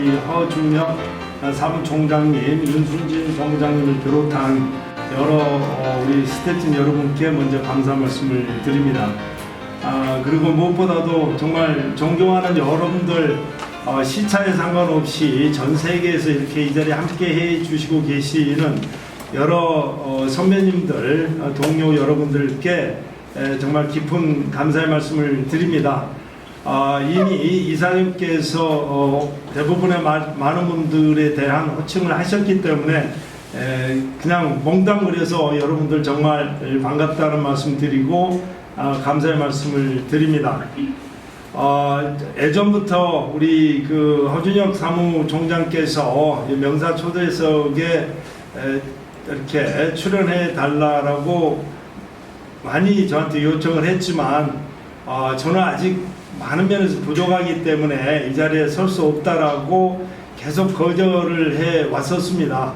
우리 허준혁 사무총장님, 윤순진 본부장님을 비롯한 여러 우리 스태프진 여러분께 먼저 감사 말씀을 드립니다. 그리고 무엇보다도 정말 존경하는 여러분들, 시차에 상관없이 전 세계에서 이렇게 이 자리에 함께 해 주시고 계시는 여러 선배님들, 동료 여러분들께 정말 깊은 감사의 말씀을 드립니다. 이미 이사님께서 대부분의 많은 분들에 대한 호칭을 하셨기 때문에 그냥 몽땅그려서 여러분들 정말 반갑다는 말씀 드리고 감사의 말씀을 드립니다. 예전부터 우리 그 허준혁 사무총장께서 명사 초대석에 이렇게 출연해 달라고 많이 저한테 요청을 했지만 저는 아직 많은 면에서 부족하기 때문에 이 자리에 설 수 없다라고 계속 거절을 해 왔었습니다.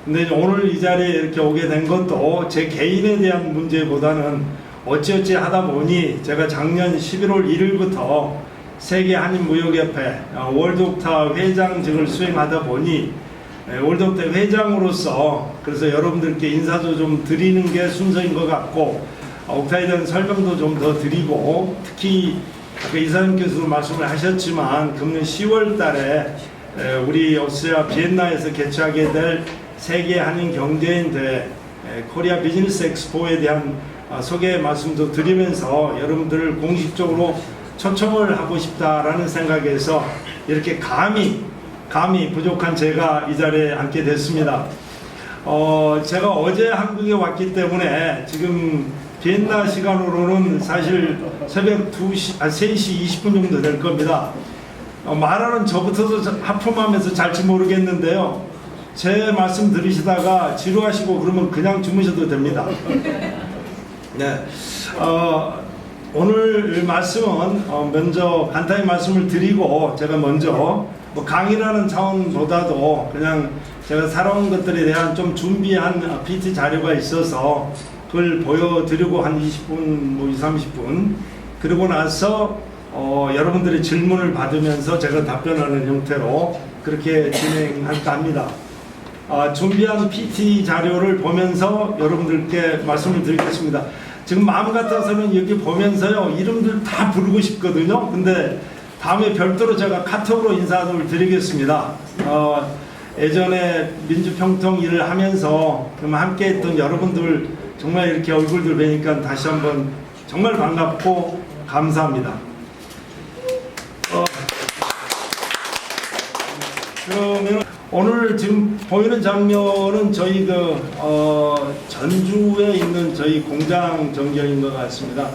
근데 오늘 이 자리에 이렇게 오게 된 것도 제 개인에 대한 문제보다는 어찌어찌 하다 보니 제가 작년 11월 1일부터 세계 한인무역협회 월드옥타 회장직을 수행하다 보니 월드옥타 회장으로서 그래서 여러분들께 인사도 좀 드리는 게 순서인 것 같고 옥타에 대한 설명도 좀 더 드리고 특히 아까 이사님께서도 말씀을 하셨지만 금년 10월 달에 우리 오스트리아 비엔나에서 개최하게 될 세계 한인 경제인 대회 코리아 비즈니스 엑스포에 대한 소개 말씀도 드리면서 여러분들을 공식적으로 초청을 하고 싶다라는 생각에서 이렇게 감히 부족한 제가 이 자리에 앉게 됐습니다. 제가 어제 한국에 왔기 때문에 지금 비엔나 시간으로는 사실 새벽 3시 20분 정도 될 겁니다. 말하는 저부터도 하품하면서 잘지 모르겠는데요. 제 말씀 들으시다가 지루하시고 그러면 그냥 주무셔도 됩니다. 네, 오늘 말씀은 먼저 간단히 말씀을 드리고 제가 먼저 강의라는 차원보다도 그냥 제가 살아온 것들에 대한 좀 준비한 PT 자료가 있어서 그걸 보여드리고 한 20분, 20, 30분 그러고 나서 여러분들의 질문을 받으면서 제가 답변하는 형태로 그렇게 진행할까 합니다. 준비한 PT 자료를 보면서 여러분들께 말씀을 드리겠습니다. 지금 마음 같아서는 여기 보면서요 이름들 다 부르고 싶거든요. 근데 다음에 별도로 제가 카톡으로 인사를 드리겠습니다. 예전에 민주평통 일을 하면서 함께 했던 여러분들 정말 이렇게 얼굴들 뵈니까 다시 한번 정말 반갑고 감사합니다. 그러면 오늘 지금 보이는 장면은 저희 전주에 있는 저희 공장 전경인 것 같습니다.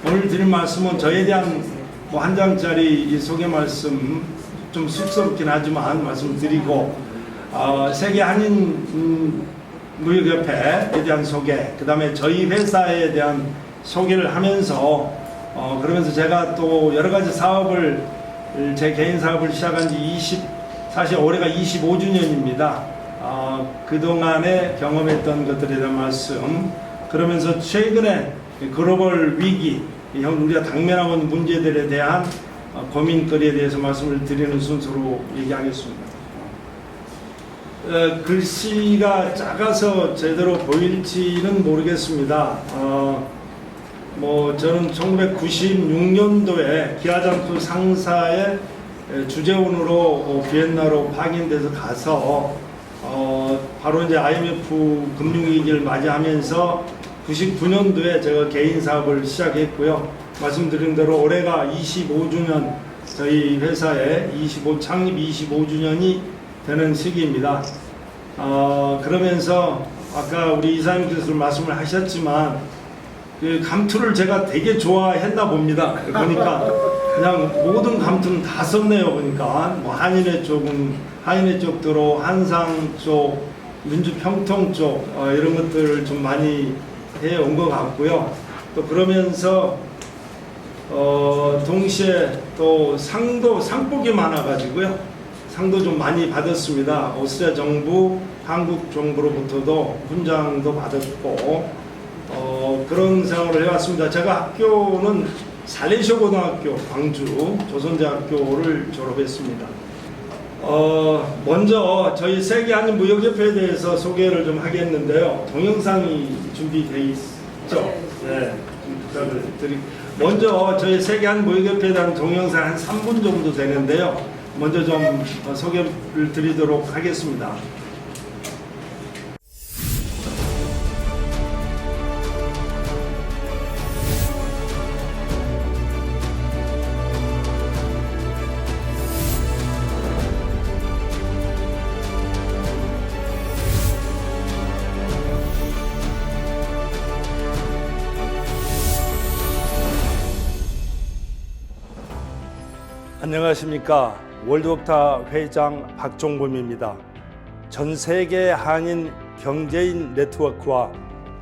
오늘 드릴 말씀은 저에 대한 한 장짜리 이 소개 말씀 좀 쑥스럽긴 하지만 말씀드리고 세계 한인 무역협회에 대한 소개, 그 다음에 저희 회사에 대한 소개를 하면서 그러면서 제가 또 여러 가지 사업을 제 개인 사업을 시작한 지 사실 올해가 25주년입니다. 그동안에 경험했던 것들에 대한 말씀, 그러면서 최근에 글로벌 위기, 우리가 당면하고 있는 문제들에 대한 고민거리에 대해서 말씀을 드리는 순서로 얘기하겠습니다. 글씨가 작아서 제대로 보일지는 모르겠습니다. 저는 1996년도에 기아장투 상사의 주재원으로 비엔나로 파견돼서 가서 바로 이제 IMF 금융위기를 맞이하면서 99년도에 제가 개인 사업을 시작했고요. 말씀드린 대로 올해가 25주년, 저희 회사의 창립 25주년이 되는 시기입니다. 그러면서 아까 우리 이사님께서 말씀을 하셨지만 그 감투를 제가 되게 좋아했나 봅니다. 그러니까 그냥 모든 감투는 다 썼네요. 보니까 한인회 쪽으로 한상 쪽, 민주평통 쪽 이런 것들을 좀 많이 해온 것 같고요. 또 그러면서 동시에 또 상복이 많아가지고요. 상도 좀 많이 받았습니다. 오스트리아 정부, 한국 정부로부터도 훈장도 받았고 그런 생활을 해왔습니다. 제가 학교는 살레시오 고등학교 광주 조선대학교를 졸업했습니다. 먼저 저희 세계한인무역협회에 대해서 소개를 좀 하겠는데요. 동영상이 준비되어 있죠? 네. 좀 부탁을 드리고. 먼저 저희 세계한인무역협회에 대한 동영상 한 3분 정도 되는데요. 먼저 좀 소개를 드리도록 하겠습니다. 안녕하십니까. 월드옥타 회장 박종범입니다. 전 세계 한인 경제인 네트워크와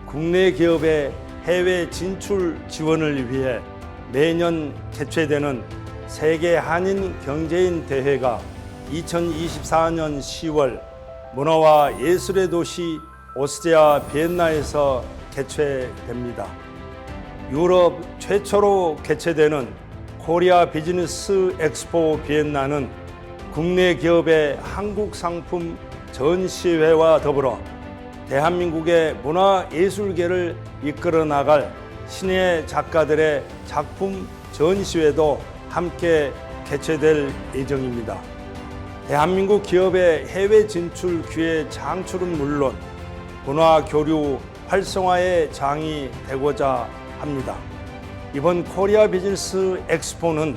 국내 기업의 해외 진출 지원을 위해 매년 개최되는 세계 한인 경제인 대회가 2024년 10월 문화와 예술의 도시 오스트리아 비엔나에서 개최됩니다. 유럽 최초로 개최되는 코리아 비즈니스 엑스포 비엔나는 국내 기업의 한국 상품 전시회와 더불어 대한민국의 문화예술계를 이끌어 나갈 신예 작가들의 작품 전시회도 함께 개최될 예정입니다. 대한민국 기업의 해외 진출 기회 창출은 물론 문화 교류 활성화의 장이 되고자 합니다. 이번 코리아 비즈니스 엑스포는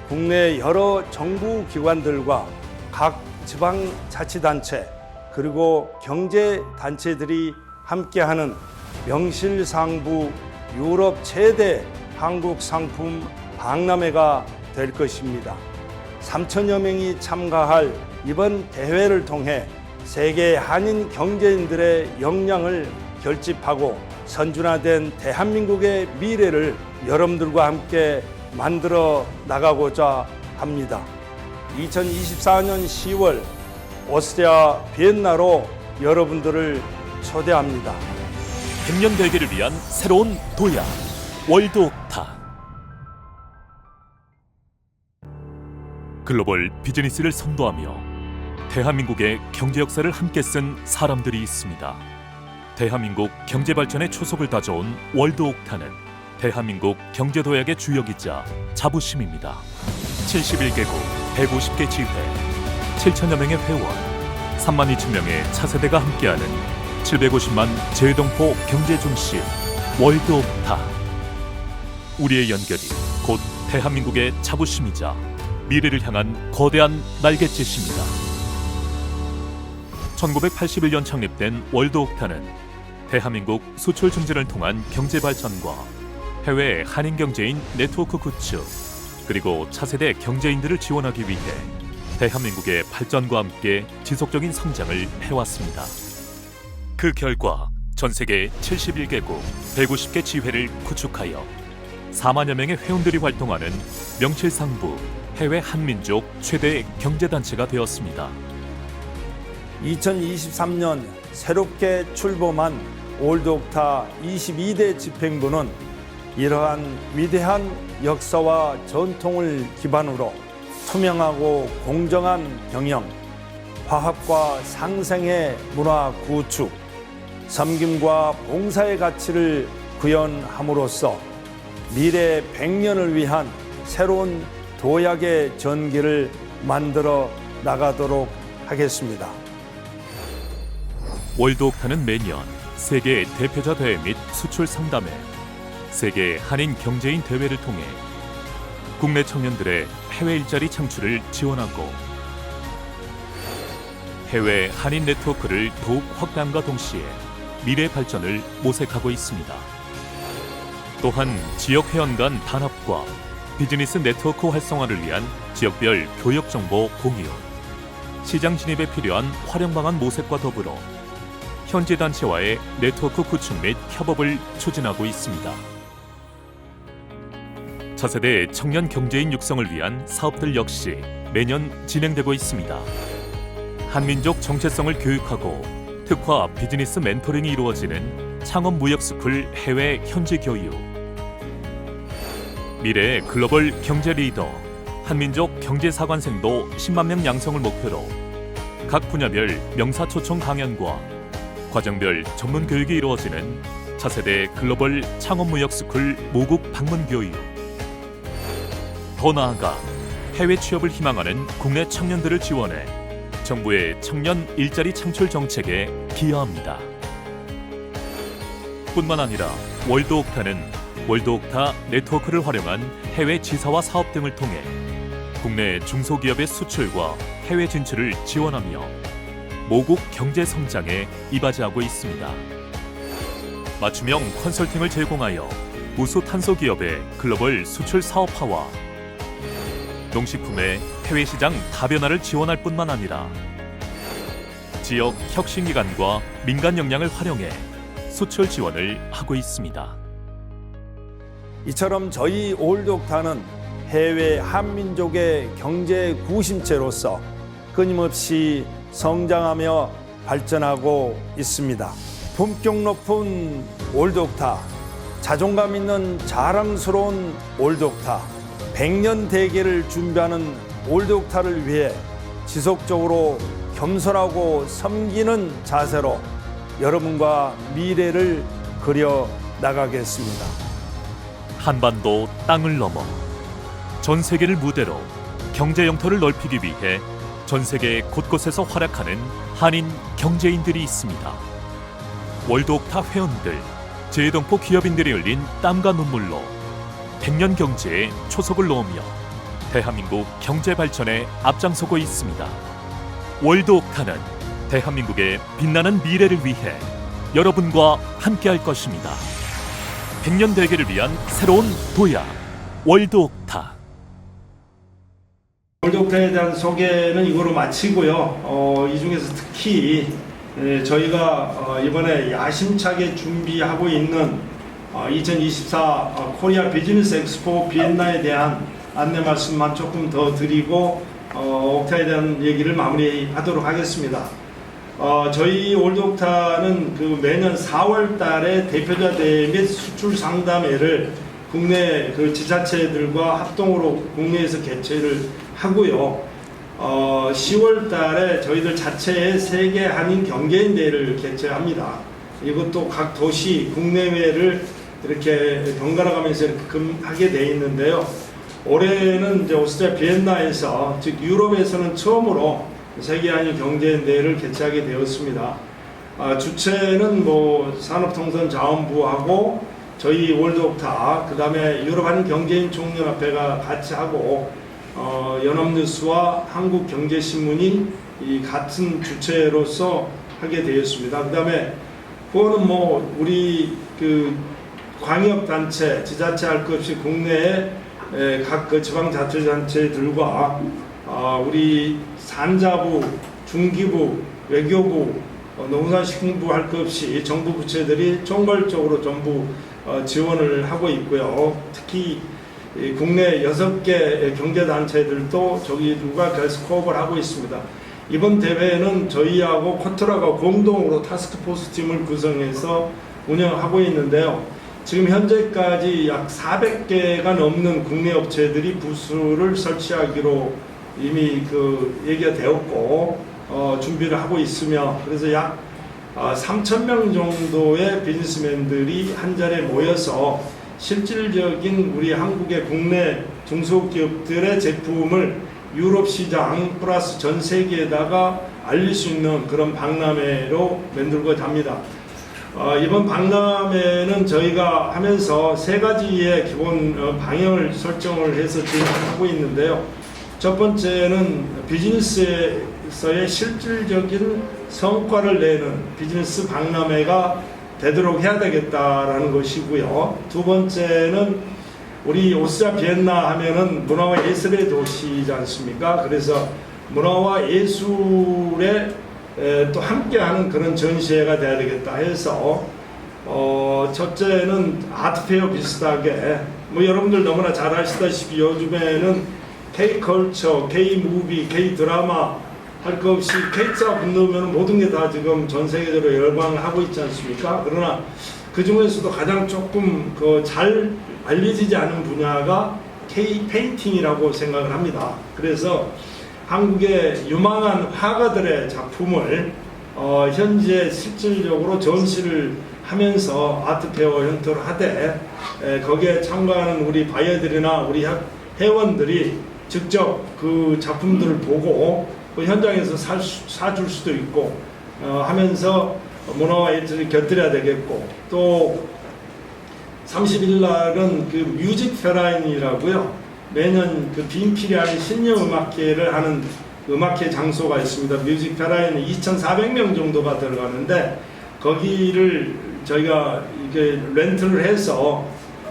국내 여러 정부 기관들과 각 지방자치단체 그리고 경제단체들이 함께하는 명실상부 유럽 최대 한국 상품 박람회가 될 것입니다. 3천여 명이 참가할 이번 대회를 통해 세계 한인 경제인들의 역량을 결집하고 선진화된 대한민국의 미래를 여러분들과 함께 만들어 나가고자 합니다. 2024년 10월 오스트리아 비엔나로 여러분들을 초대합니다. 100년 대계를 위한 새로운 도약 월드옥타. 글로벌 비즈니스를 선도하며 대한민국의 경제 역사를 함께 쓴 사람들이 있습니다. 대한민국 경제 발전의 초석을 다져온 월드옥타는 대한민국 경제도약의 주역이자 자부심입니다. 71개국 150개 지회 7천여 명의 회원 3만 2천 명의 차세대가 함께하는 750만 재외동포 경제중심 월드옥타. 우리의 연결이 곧 대한민국의 자부심이자 미래를 향한 거대한 날갯짓입니다. 1981년 창립된 월드옥타는 대한민국 수출 증진을 통한 경제 발전과 해외 한인 경제인 네트워크 구축 그리고 차세대 경제인들을 지원하기 위해 대한민국의 발전과 함께 지속적인 성장을 해왔습니다. 그 결과 전 세계 71개국 150개 지회를 구축하여 4만여 명의 회원들이 활동하는 명실상부 해외 한민족 최대 경제단체가 되었습니다. 2023년 새롭게 출범한 월드옥타 22대 집행부는 이러한 위대한 역사와 전통을 기반으로 투명하고 공정한 경영, 화합과 상생의 문화 구축, 섬김과 봉사의 가치를 구현함으로써 미래 100년을 위한 새로운 도약의 전기를 만들어 나가도록 하겠습니다. 월드옥타는 매년 세계 대표자 대회 및 수출 상담회, 세계 한인 경제인 대회를 통해 국내 청년들의 해외 일자리 창출을 지원하고 해외 한인 네트워크를 더욱 확대함과 동시에 미래 발전을 모색하고 있습니다. 또한 지역 회원 간 단합과 비즈니스 네트워크 활성화를 위한 지역별 교역 정보 공유, 시장 진입에 필요한 활용 방안 모색과 더불어 현지 단체와의 네트워크 구축 및 협업을 추진하고 있습니다. 차세대 청년 경제인 육성을 위한 사업들 역시 매년 진행되고 있습니다. 한민족 정체성을 교육하고 특화 비즈니스 멘토링이 이루어지는 창업무역스쿨 해외 현지 교육, 미래의 글로벌 경제 리더, 한민족 경제사관생도 10만 명 양성을 목표로 각 분야별 명사초청 강연과 과정별 전문 교육이 이루어지는 차세대 글로벌 창업무역스쿨 모국 방문 교육. 더 나아가 해외 취업을 희망하는 국내 청년들을 지원해 정부의 청년 일자리 창출 정책에 기여합니다. 뿐만 아니라 월드옥타는 월드옥타 네트워크를 활용한 해외 지사와 사업 등을 통해 국내 중소기업의 수출과 해외 진출을 지원하며 모국 경제 성장에 이바지하고 있습니다. 맞춤형 컨설팅을 제공하여 우수 탄소 기업의 글로벌 수출 사업화와 농식품의 해외 시장 다변화를 지원할 뿐만 아니라 지역 혁신기관과 민간 역량을 활용해 수출 지원을 하고 있습니다. 이처럼 저희 올드옥타는 해외 한민족의 경제 구심체로서 끊임없이 성장하며 발전하고 있습니다. 품격 높은 올드옥타, 자존감 있는 자랑스러운 올드옥타, 100년 대계를 준비하는 올드옥타를 위해 지속적으로 겸손하고 섬기는 자세로 여러분과 미래를 그려 나가겠습니다. 한반도 땅을 넘어 전 세계를 무대로 경제 영토를 넓히기 위해 전 세계 곳곳에서 활약하는 한인 경제인들이 있습니다. 월드옥타 회원들, 제동포 기업인들이 흘린 땀과 눈물로 100년 경제에 초석을 놓으며 대한민국 경제 발전에 앞장서고 있습니다. 월드옥타는 대한민국의 빛나는 미래를 위해 여러분과 함께할 것입니다. 100년 대계를 위한 새로운 도약, 월드옥타. 월드옥타에 대한 소개는 이거로 마치고요. 이 중에서 특히 저희가 이번에 야심차게 준비하고 있는 2024 코리아 비즈니스 엑스포 비엔나에 대한 안내 말씀만 조금 더 드리고 옥타에 대한 얘기를 마무리하도록 하겠습니다. 저희 올드옥타는 그 매년 4월 달에 대표자 대회 및 수출 상담회를 국내 그 지자체들과 합동으로 국내에서 개최를 하고요. 10월 달에 저희들 자체의 세계 한인 경제인 대회를 개최합니다. 이것도 각 도시 국내외를 이렇게 번갈아 가면서 이렇게 하게 돼 있는데요. 올해는 이제 오스트리아 비엔나에서, 즉 유럽에서는 처음으로 세계 한인 경제인 대회를 개최하게 되었습니다. 주최는 산업통상자원부하고 저희 월드옥타, 그 다음에 유럽 한인 경제인 총연합회가 같이 하고 연합뉴스와 한국경제신문이 이 같은 주체로서 하게 되었습니다. 그 다음에 그거는 우리 그 광역단체, 지자체 할 것 없이 국내에 각 그 지방자치단체들과 우리 산자부, 중기부, 외교부, 농산식품부 할 것 없이 정부 부처들이 총괄적으로 전부 지원을 하고 있고요. 특히 국내 6개 경제단체들도 저희들과 계속 코업을 하고 있습니다. 이번 대회는 저희하고 코트라가 공동으로 타스크포스 팀을 구성해서 운영하고 있는데요. 지금 현재까지 약 400개가 넘는 국내 업체들이 부스를 설치하기로 이미 얘기가 되었고 준비를 하고 있으며, 그래서 약 3,000명 정도의 비즈니스맨들이 한 자리에 모여서 실질적인 우리 한국의 국내 중소기업들의 제품을 유럽 시장 플러스 전 세계에다가 알릴 수 있는 그런 박람회로 만들고자 합니다. 이번 박람회는 저희가 하면서 3가지의 기본 방향을 설정을 해서 진행하고 있는데요. 첫 번째는 비즈니스에서의 실질적인 성과를 내는 비즈니스 박람회가 되도록 해야 되겠다라는 것이고요. 두 번째는 우리 오스트리아 비엔나 하면은 문화와 예술의 도시지 않습니까? 그래서 문화와 예술에 또 함께하는 그런 전시회가 돼야 되겠다 해서 첫째는 아트페어 비슷하게 여러분들 너무나 잘 아시다시피 요즘에는 K-컬처, K-무비, K-드라마 할 것 없이 K자 붙으면 모든 게 다 지금 전 세계적으로 열광을 하고 있지 않습니까? 그러나 그 중에서도 가장 조금 잘 알려지지 않은 분야가 K 페인팅이라고 생각을 합니다. 그래서 한국의 유망한 화가들의 작품을 현재 실질적으로 전시를 하면서 아트페어 형태로 하되 거기에 참가하는 우리 바이어들이나 우리 회원들이 직접 그 작품들을 보고 그 현장에서 사줄 수도 있고 하면서 문화와 예술을 곁들여야 되겠고, 또 30일 날은 그 뮤직 페라인이라고요. 매년 그 빈필이하는 신년 음악회를 하는 음악회 장소가 있습니다. 뮤직 페라인은 2,400명 정도가 들어가는데 거기를 저희가 이게 렌트를 해서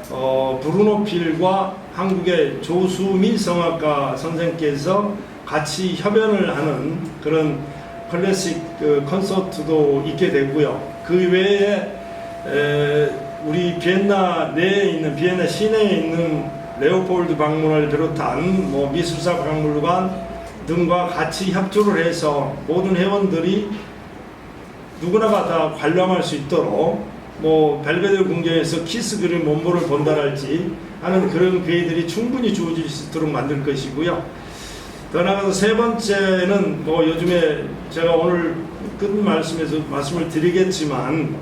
브루노 필과 한국의 조수민 성악가 선생께서 같이 협연을 하는 그런 클래식 콘서트도 있게 되고요. 그 외에 우리 비엔나 내에 있는, 비엔나 시내에 있는 레오폴드 박물관을 비롯한 미술사 박물관 등과 같이 협조를 해서 모든 회원들이 누구나가 다 관람할 수 있도록 벨베데르 궁전에서 키스 그림 원본을 본다랄지 하는 그런 기회들이 충분히 주어질 수 있도록 만들 것이고요. 더 나아가서 세 번째는 요즘에 제가 오늘 끝 말씀에서 말씀을 드리겠지만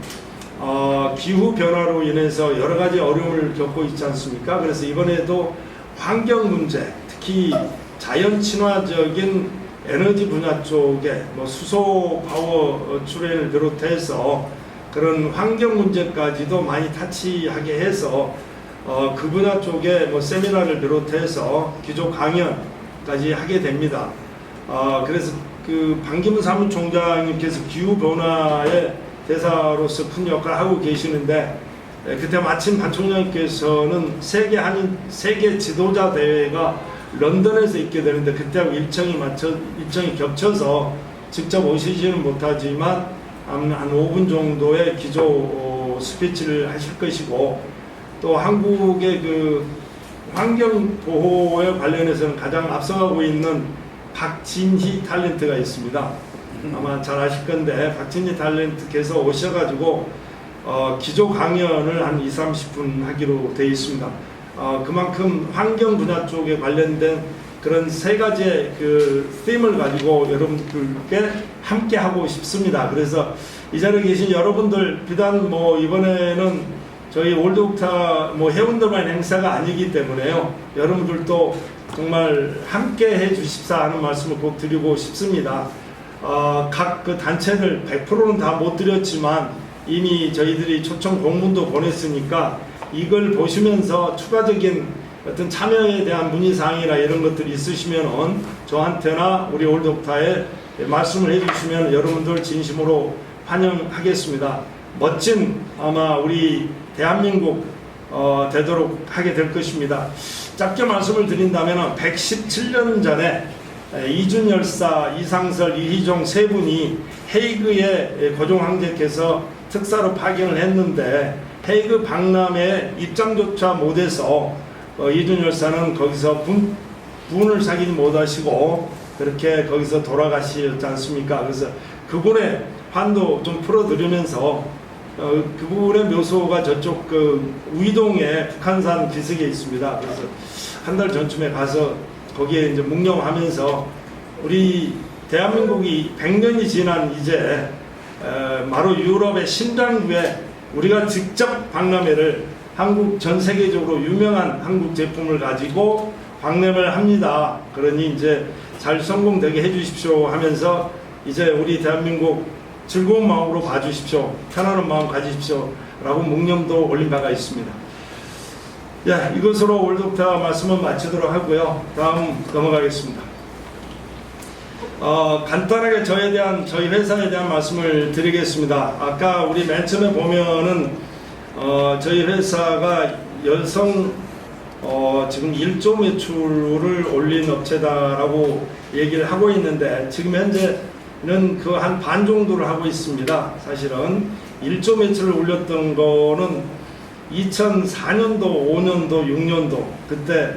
기후 변화로 인해서 여러 가지 어려움을 겪고 있지 않습니까? 그래서 이번에도 환경 문제, 특히 자연 친화적인 에너지 분야 쪽에 수소 파워 출연을 비롯해서 그런 환경 문제까지도 많이 타치하게 해서 그 분야 쪽에 세미나를 비롯해서 기조 강연까지 하게 됩니다. 그래서 그 반기문 사무총장님께서 기후 변화의 대사로서 큰 역할을 하고 계시는데, 그때 마침 반 총장님께서는 세계 지도자 대회가 런던에서 있게 되는데 그때하고 일정이 겹쳐서 직접 오시지는 못하지만 한 5분 정도의 기조 스피치를 하실 것이고, 또 한국의 그 환경 보호에 관련해서는 가장 앞서가고 있는 박진희 탤런트가 있습니다. 아마 잘 아실 건데 박진희 탤런트께서 오셔가지고 기조 강연을 한 20-30분 하기로 되어 있습니다. 그만큼 환경 분야 쪽에 관련된 그런 세 가지의 그 팀을 가지고 여러분들께 함께 하고 싶습니다. 그래서 이 자리에 계신 여러분들, 비단 이번에는 저희 올드옥타 회원들만 행사가 아니기 때문에요. 여러분들도 정말 함께 해 주십사 하는 말씀을 꼭 드리고 싶습니다. 각 그 단체들 100%는 다 못 드렸지만 이미 저희들이 초청 공문도 보냈으니까 이걸 보시면서 추가적인 어떤 참여에 대한 문의사항이나 이런 것들이 있으시면 저한테나 우리 올드옥타에 말씀을 해주시면 여러분들 진심으로 환영하겠습니다. 멋진 아마 우리 대한민국 되도록 하게 될 것입니다. 짧게 말씀을 드린다면 117년 전에 이준열사, 이상설, 이희종 세 분이 헤이그에 고종 황제께서 특사로 파견을 했는데 헤이그 박람회 입장조차 못해서 이준열사는 거기서 분을 사귀지 못하시고 그렇게 거기서 돌아가시지 않습니까? 그래서 그분의 환도 좀 풀어드리면서 그분의 묘소가 저쪽 그 우이동에 북한산 기슭에 있습니다. 그래서 한 달 전쯤에 가서 거기에 이제 묵념하면서 우리 대한민국이 100년이 지난 이제 바로 유럽의 심장부에 우리가 직접 박람회를 한국 전 세계적으로 유명한 한국 제품을 가지고 박람회를 합니다. 그러니 이제 잘 성공되게 해주십시오 하면서 이제 우리 대한민국 즐거운 마음으로 봐주십시오. 편안한 마음 가지십시오. 라고 묵념도 올린 바가 있습니다. 이것으로 올드옥타 말씀은 마치도록 하고요. 다음 넘어가겠습니다. 간단하게 저희 회사에 대한 말씀을 드리겠습니다. 아까 우리 맨 처음에 보면은 저희 회사가 여성 지금 1조 매출을 올린 업체다라고 얘기를 하고 있는데 지금 현재는 그 한 반 정도를 하고 있습니다. 사실은 1조 매출을 올렸던 거는 2004년도, 5년도, 6년도 그때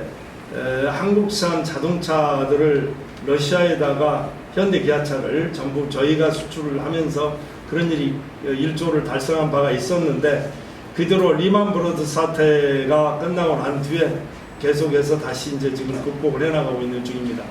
한국산 자동차들을 러시아에다가 현대기아차를 전부 저희가 수출을 하면서 그런 일이 1조를 달성한 바가 있었는데 그대로 리만 브러드 사태가 끝나고 난 뒤에 계속해서 다시 이제 지금 극복을 해나가고 있는 중입니다.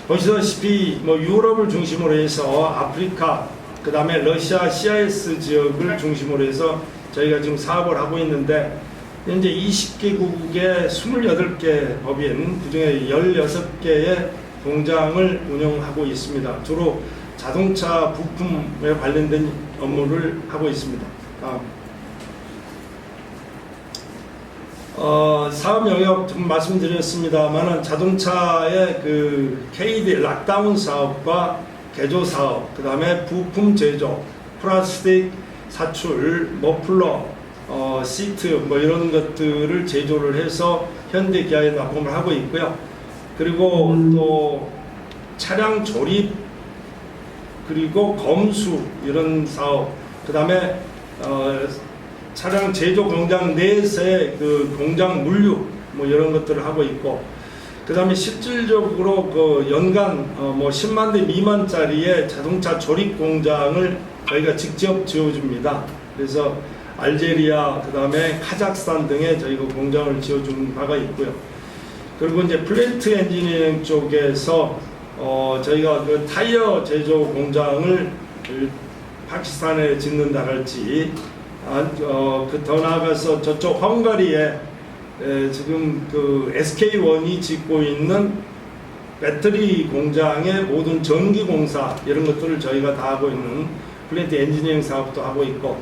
보시다시피 뭐 유럽을 중심으로 해서 아프리카, 그 다음에 러시아 CIS 지역을 중심으로 해서 저희가 지금 사업을 하고 있는데, 현재 20개국의 28개 법인, 그중에 16개의 공장을 운영하고 있습니다. 주로 자동차 부품에 관련된 업무를 하고 있습니다. 사업 영역 좀 말씀드렸습니다만은 자동차의 그 KD 락다운 사업과 개조 사업, 그 다음에 부품 제조, 플라스틱 사출, 머플러, 시트 뭐 이런 것들을 제조를 해서 현대 기아에 납품을 하고 있고요. 그리고 또 차량 조립, 그리고 검수 이런 사업, 그 다음에 차량 제조 공장 내에서의 그 공장 물류 뭐 이런 것들을 하고 있고, 그 다음에 실질적으로 그 연간 뭐 10만 대 미만짜리의 자동차 조립 공장을 저희가 직접 지어줍니다. 그래서 알제리아, 그 다음에 카자흐스탄 등에 저희가 공장을 지어준 바가 있고요. 그리고 이제 플랜트 엔지니어링 쪽에서 저희가 그 타이어 제조 공장을 파키스탄에 짓는다랄지, 더 나아가서 저쪽 헝가리에 지금 그 SK1이 짓고 있는 배터리 공장의 모든 전기 공사 이런 것들을 저희가 다 하고 있는 플랜트 엔지니어링 사업도 하고 있고,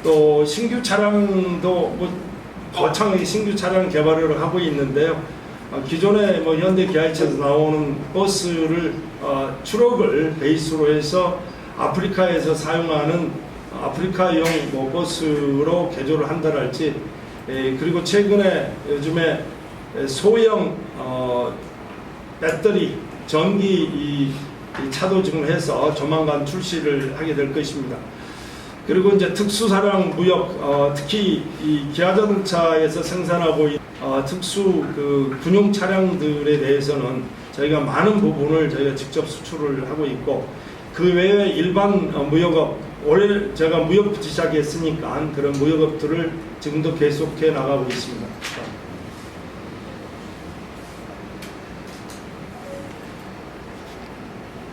또 신규 차량도 뭐 거창하게 신규 차량 개발을 하고 있는데요. 기존에 뭐 현대 기아차에서 나오는 버스를 트럭을 베이스로 해서 아프리카에서 사용하는 아프리카용 뭐 버스로 개조를 한다랄지, 그리고 최근에 요즘에 소형 배터리 전기 이 차도 지금 해서 조만간 출시를 하게 될 것입니다. 그리고 이제 특수사량 무역, 특히 이 기아자동차에서 생산하고 있는 특수 그 군용 차량들에 대해서는 저희가 많은 부분을 저희가 직접 수출을 하고 있고, 그 외에 일반 무역업, 올해 제가 무역부터 시작했으니까 그런 무역업들을 지금도 계속해 나가고 있습니다.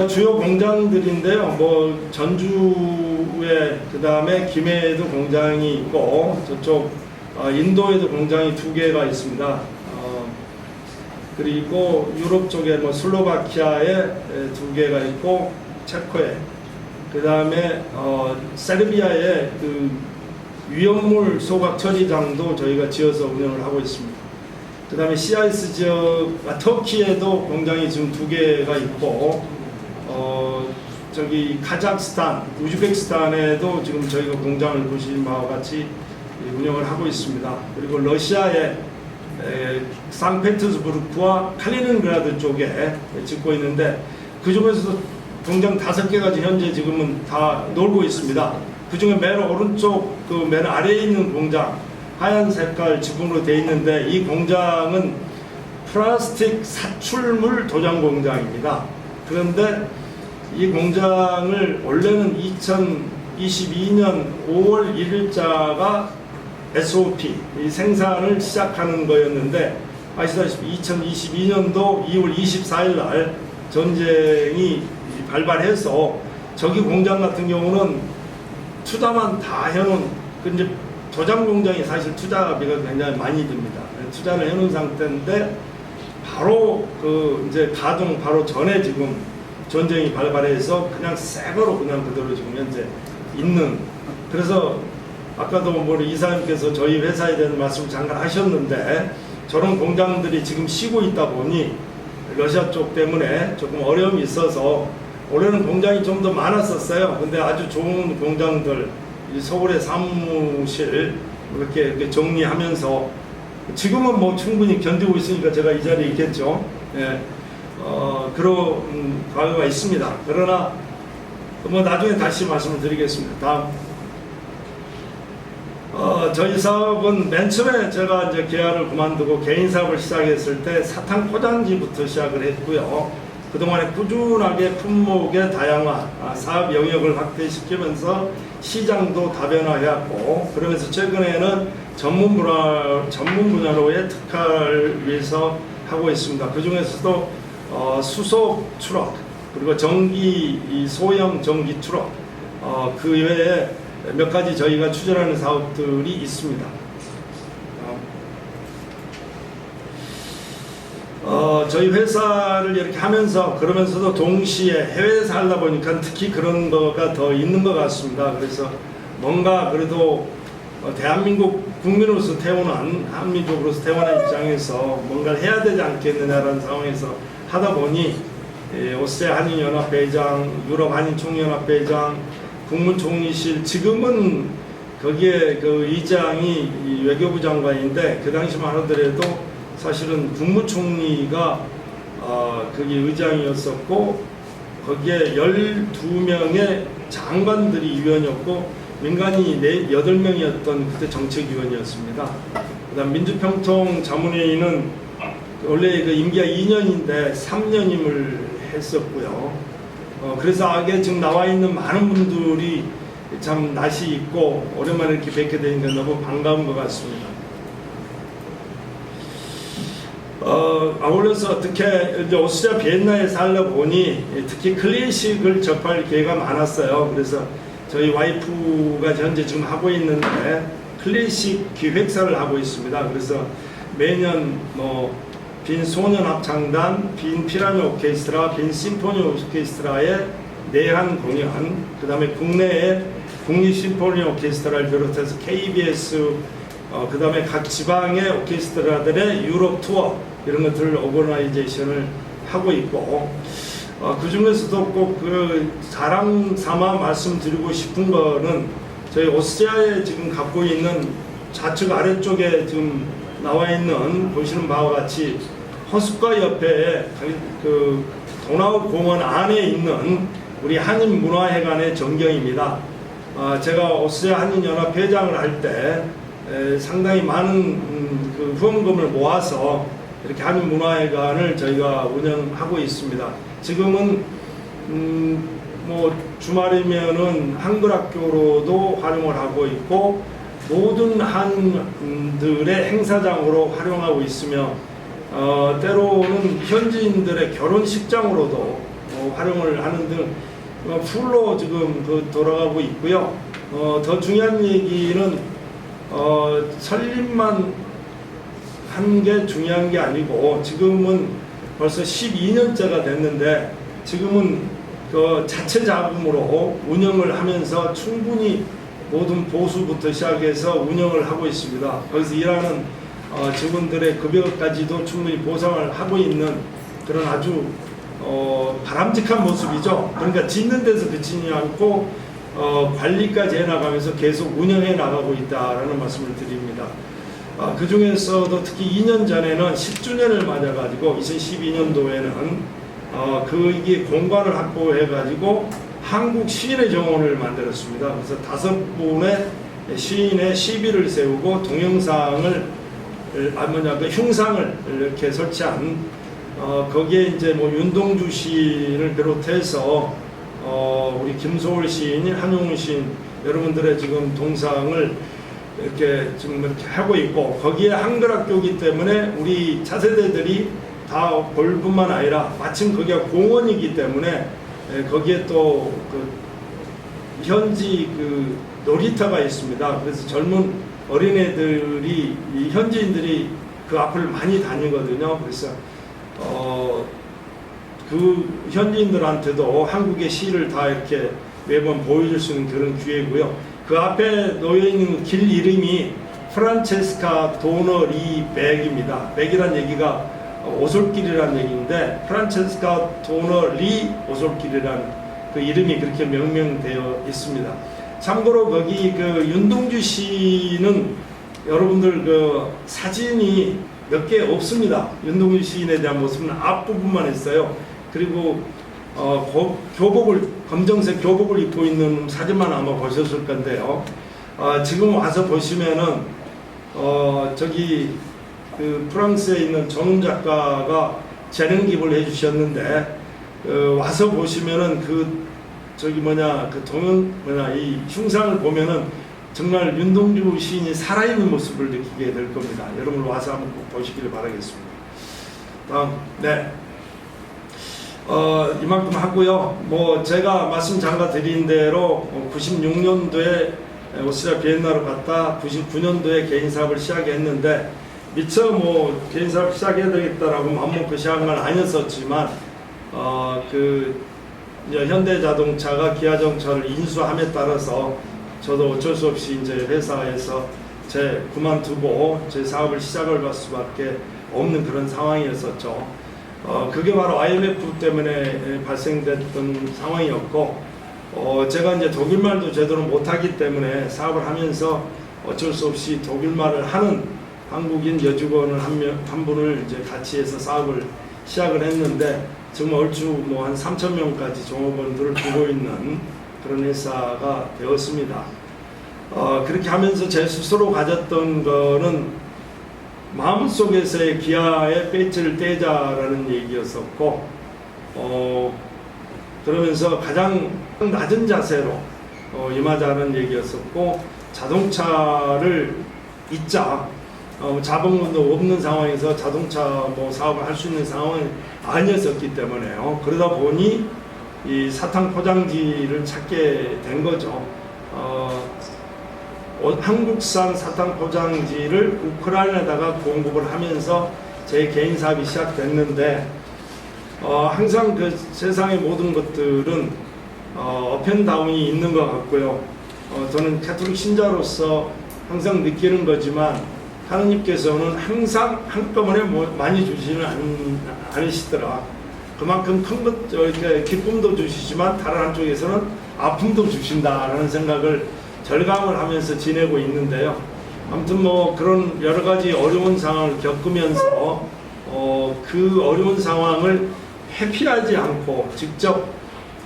주요 공장들인데요. 뭐 전주에, 그 다음에 김해에도 공장이 있고, 저쪽 인도에도 공장이 2개가 있습니다. 그리고 유럽 쪽에 뭐 슬로바키아에 2개가 있고, 체코에, 그 다음에 세르비아에 그 위험물 소각 처리장도 저희가 지어서 운영을 하고 있습니다. 그 다음에 CIS 지역, 터키에도 공장이 지금 2개가 있고, 저기 카자흐스탄, 우즈베키스탄에도 지금 저희가 공장을 보신 바와 같이 운영을 하고 있습니다. 그리고 러시아의 상페테르부르크와 칼리닝그라드 쪽에 짓고 있는데, 그 중에서도 공장 5개가 현재 지금은 다 놀고 있습니다. 그 중에 맨 오른쪽 그 맨 아래에 있는 공장, 하얀 색깔 지붕으로 되어 있는데, 이 공장은 플라스틱 사출물 도장 공장입니다. 그런데 이 공장을 원래는 2022년 5월 1일자가 SOP, 이 생산을 시작하는 거였는데, 아시다시피 2022년도 2월 24일 날 전쟁이 발발해서 저기 공장 같은 경우는 투자만 다 해놓은, 근데 도장 공장이 사실 투자비가 굉장히 많이 듭니다. 투자를 해놓은 상태인데 바로 그 이제 가동 바로 전에 지금 전쟁이 발발해서 그냥 새 거로 그냥 그대로 지금 현재 있는. 그래서 아까도 뭐 이사님께서 저희 회사에 대한 말씀 잠깐 하셨는데, 저런 공장들이 지금 쉬고 있다 보니 러시아 쪽 때문에 조금 어려움이 있어서 올해는 공장이 좀 더 많았었어요. 근데 아주 좋은 공장들, 서울의 사무실 이렇게 정리하면서 지금은 뭐 충분히 견디고 있으니까 제가 이 자리에 있겠죠. 예. 그런 과거가 있습니다. 그러나 뭐 나중에 다시 말씀을 드리겠습니다. 다음. 저희 사업은 맨 처음에 제가 이제 기아를 그만두고 개인 사업을 시작했을 때 사탕 포장지부터 시작을 했고요. 그동안에 꾸준하게 품목의 다양화, 사업 영역을 확대시키면서 시장도 다변화해왔고, 그러면서 최근에는 전문 분야로의 특화를 위해서 하고 있습니다. 그 중에서도 수소 트럭, 그리고 이 소형 전기 트럭, 그 외에 몇 가지 저희가 추진하는 사업들이 있습니다. 저희 회사를 이렇게 하면서 그러면서도 동시에 해외에 살다 보니까 특히 그런 거가 더 있는 것 같습니다. 그래서 뭔가 그래도 대한민국 국민으로서 태어난, 한민족으로서 태어난 입장에서 뭔가를 해야 되지 않겠느냐라는 상황에서 하다 보니 오스트리아 한인연합회장, 유럽 한인총연합회장, 국무총리실, 지금은 거기에 그 의장이 외교부 장관인데 그 당시만 하더라도 사실은 국무총리가 거기 의장이었었고 거기에 12명의 장관들이 위원이었고 민간이 8명이었던 그때 정책위원이었습니다. 그다음 민주평통 자문회의는 원래 그 임기가 2년인데 3년임을 했었고요. 그래서 이게 지금 나와 있는 많은 분들이 참 낯이 있고 오랜만에 이렇게 뵙게 되니까 너무 반가운 것 같습니다. 아울러서 어떻게 이제 오스트리아 비엔나에 살다 보니 특히 클래식을 접할 기회가 많았어요. 그래서 저희 와이프가 현재 지금 하고 있는데 클래식 기획사를 하고 있습니다. 그래서 매년 빈 소년 합창단, 빈 피라미 오케스트라, 빈 심포니 오케스트라의 내한 공연, 그 다음에 국내에 국립 심포니 오케스트라를 비롯해서 KBS, 그 다음에 각 지방의 오케스트라들의 유럽 투어 이런 것들을 오거나이제이션을 하고 있고, 그 중에서도 꼭 그 자랑 삼아 말씀드리고 싶은 거는 저희 오스트리아에 지금 갖고 있는 좌측 아래쪽에 지금 나와 있는 보시는 바와 같이 허수과 옆에 그 도나우 공원 안에 있는 우리 한인문화회관의 전경입니다. 제가 오스트리아 한인연합 회장을 할 때 상당히 많은 그 후원금을 모아서 이렇게 한인문화회관을 저희가 운영하고 있습니다. 지금은 뭐 주말이면은 한글학교로도 활용을 하고 있고 모든 한들의 행사장으로 활용하고 있으며 때로는 현지인들의 결혼식장으로도 활용을 하는 등 풀로 지금 돌아가고 있고요. 더 중요한 얘기는 설립만 한 게 중요한 게 아니고 지금은 벌써 12년째가 됐는데 지금은 그 자체 자금으로 운영을 하면서 충분히 모든 보수부터 시작해서 운영을 하고 있습니다. 거기서 일하는 직원들의 급여까지도 충분히 보상을 하고 있는 그런 아주 바람직한 모습이죠. 그러니까 짓는 데서 그치지 않고 관리까지 해나가면서 계속 운영해 나가고 있다라는 말씀을 드립니다. 그 중에서도 특히 2년 전에는 10주년을 맞아가지고 2012년도에는 그게 공간을 확보해가지고 한국 시인의 정원을 만들었습니다. 그래서 5분의 시인의 시비를 세우고 동영상을 그 흉상을 이렇게 설치한 거기에 이제 뭐 윤동주 시인을 비롯해서 우리 김소월 시인, 한용운 시인 여러분들의 지금 동상을 이렇게 지금 이렇게 하고 있고 거기에 한글학교이기 때문에 우리 차세대들이 다 볼 뿐만 아니라 마침 거기가 공원이기 때문에 거기에 또 그 현지 그 놀이터가 있습니다. 그래서 젊은 어린애들이 이 현지인들이 그 앞을 많이 다니거든요. 그래서 그 현지인들한테도 한국의 시를 다 이렇게 매번 보여줄 수 있는 그런 기회고요. 그 앞에 놓여 있는 길 이름이 프란체스카 도너리 백입니다. 백이란 얘기가 오솔길이라는 얘기인데 프란체스카 도너리 오솔길이라는 그 이름이 그렇게 명명되어 있습니다. 참고로 거기 그 윤동주 씨는 여러분들 그 사진이 몇 개 없습니다. 윤동주 시인에 대한 모습은 앞부분만 있어요. 그리고 검정색 교복을 입고 있는 사진만 아마 보셨을 건데요. 지금 와서 보시면은 저기 그 프랑스에 있는 전훈 작가가 재능 기부를 해주셨는데 와서 보시면은 이 흉상을 보면은 정말 윤동주 시인이 살아있는 모습을 느끼게 될 겁니다. 여러분 와서 한번 꼭 보시기를 바라겠습니다. 다음, 네. 이만큼 하고요. 뭐 제가 말씀 잠깐 드린 대로 96년도에 오스트리아 비엔나로 갔다 99년도에 개인 사업을 시작했는데 미처 뭐 개인 사업 시작해야 되겠다라고 마음먹고 시작한 건 아니었었지만 그 현대자동차가 기아자동차를 인수함에 따라서 저도 어쩔 수 없이 이제 회사에서 그만두고 제 사업을 시작을 할 수밖에 없는 그런 상황이었었죠. 그게 바로 IMF 때문에 발생됐던 상황이었고, 제가 이제 독일말도 제대로 못하기 때문에 사업을 하면서 어쩔 수 없이 독일말을 하는 한국인 여직원을 한 분을 이제 같이 해서 사업을 시작을 했는데, 지금 얼추 뭐 한 3,000명까지 종업원들을 두고 있는 그런 회사가 되었습니다. 그렇게 하면서 제 스스로 가졌던 거는 마음속에서의 기아의 배지를 떼자라는 얘기였었고, 그러면서 가장 낮은 자세로 임하자는 얘기였었고, 자동차를 잊자. 자본금도 없는 상황에서 자동차 뭐 사업을 할 수 있는 상황은 아니었었기 때문에요. 그러다 보니 이 사탕 포장지를 찾게 된 거죠. 한국산 사탕 포장지를 우크라이나에다가 공급을 하면서 제 개인 사업이 시작됐는데, 항상 그 세상의 모든 것들은 업앤다운이 있는 것 같고요. 저는 가톨릭 신자로서 항상 느끼는 거지만 하느님께서는 항상 한꺼번에 많이 주시는 않으시더라. 그만큼 큰 것, 이렇게 기쁨도 주시지만 다른 한쪽에서는 아픔도 주신다라는 생각을 절감을 하면서 지내고 있는데요. 아무튼 뭐 그런 여러 가지 어려운 상황을 겪으면서 그 어려운 상황을 회피하지 않고 직접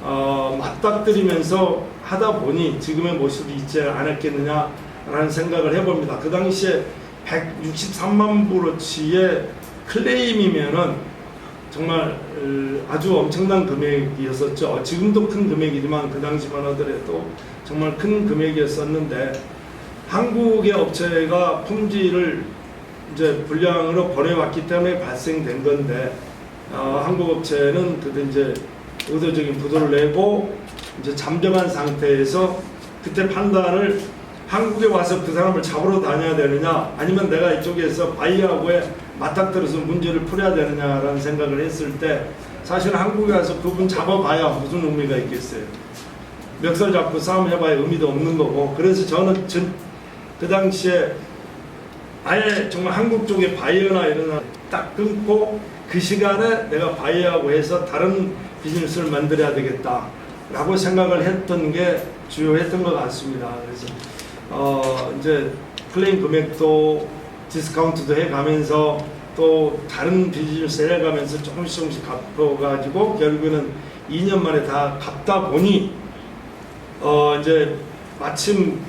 맞닥뜨리면서 하다 보니 지금의 모습이 있지 않았겠느냐라는 생각을 해봅니다. 그 당시에 163만 불어치의 클레임이면은 정말 아주 엄청난 금액이었었죠. 지금도 큰 금액이지만 그 당시만 하더라도 정말 큰 금액이었었는데, 한국의 업체가 품질을 이제 불량으로 보내왔기 때문에 발생된 건데, 한국 업체는 그때 이제 의도적인 부도를 내고 이제 잠정한 상태에서 그때 판단을 한국에 와서 그 사람을 잡으러 다녀야 되느냐, 아니면 내가 이쪽에서 바이하고에 맞닥뜨려서 문제를 풀어야 되느냐라는 생각을 했을 때, 사실 한국에 와서 그분 잡아봐야 무슨 의미가 있겠어요. 멱살 잡고 싸움해봐야 의미도 없는 거고. 그래서 저는 그 당시에 아예 정말 한국 쪽에 바이어나 이런 딱 끊고 그 시간에 내가 바이어하고 해서 다른 비즈니스를 만들어야 되겠다라고 생각을 했던 게 주요했던 것 같습니다. 그래서 이제 클레임 금액도 디스카운트도 해가면서 또 다른 비즈니스 해가면서 조금씩 갚아가지고 결국에는 2년 만에 다 갚다 보니 이제 마침